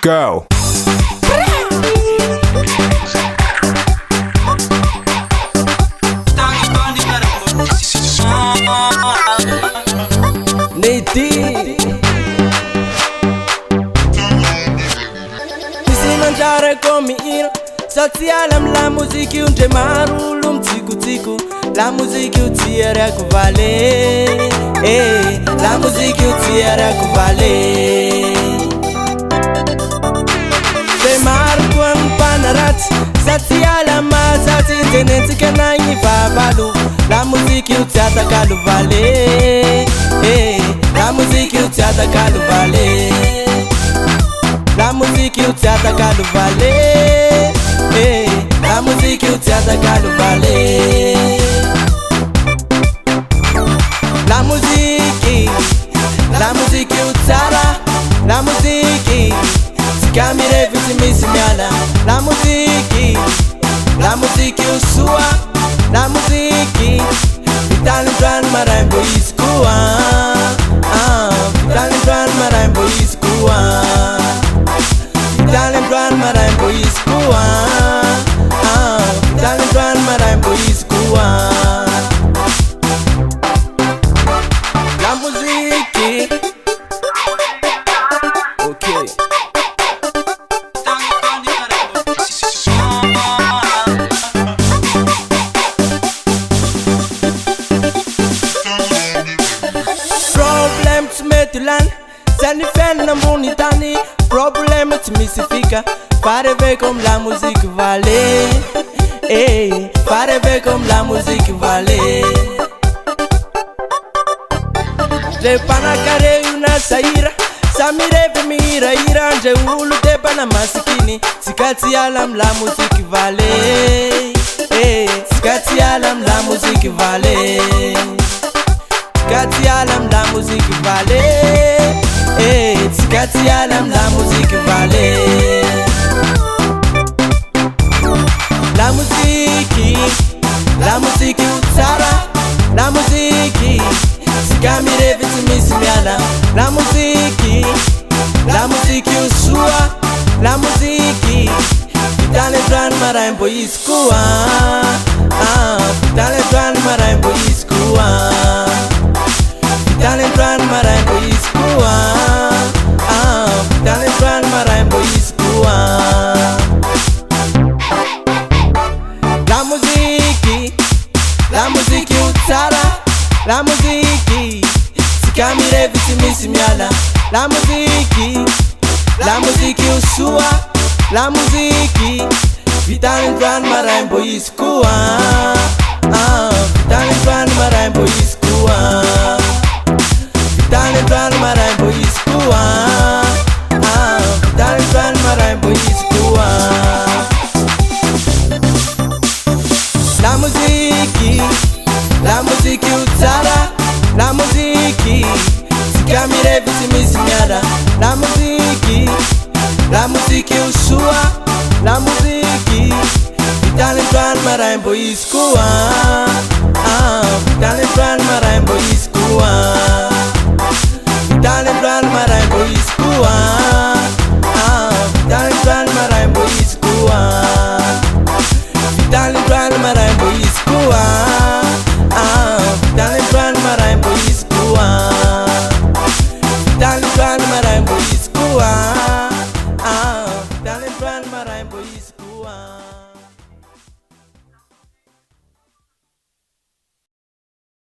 Go. Misy manjary koa mihira satria la musique io ndre maro olo mitsikotsiko la musique io tsy ariako vale la musique io tsy ariako vale ndre maro koa mpanaratsy satria la mahazatsy tenentsika nagny vavalo la musique io tsy atakalo vale la musique io tsy atakalo vale la musique io tsy atakalo vale la musique io tsy atakalo vale la musique io tsara la musique tsika mirevy tsy misy miala la musique io soa la musique vitanindroany maraimbo izy koa vitanindroany maraimbo izy koa vitanindroany maraimbo izy koa vitanindroany maraimbo izy koa la musique okay. Problem tsy mety lany zany fiainana ambony tany problème tsy misy fika fa rêver comme la musique vale fa rêver comme la musique vale ndre mpanakare io na sahira samy revy mihirahira ndre olo debana masikiny tsika tsy ala amy la musique vale tsika tsy ala amy la musique vale tsika tsy ala amy la musique vale tsika tsy ala amy la musique vale la musique io tsara la musique tsika mirevy tsy misy miala la musique io soa la musique vitanindroany maraimbo izy koa vitanindroany maraimbo izy koa vitanindroany maraimbo izy koa vitanindroany maraimbo izy koa la musique io tsara la musique tsika mirevy tsy misy miala la musique io soa la musique vitanindroany maraimbo izy koa vitanindroany maraimbo izy koa vitanindroany maraimbo izy koa vitanindroany maraimbo izy koa la musique io tsara la musique tsika mirevy tsy misy miala la musique io soa la musique vitanindroany maraimbo izy koa vitanindroany maraimbo izy koa vitanindroany maraimbo izy koa vitanindroany maraimbo izy koa vitanindroany maraimbo izy koa vitanindroany maraimbo izy koa vitanindroany maraimbo izy koa vitanindroany maraimbo izy koa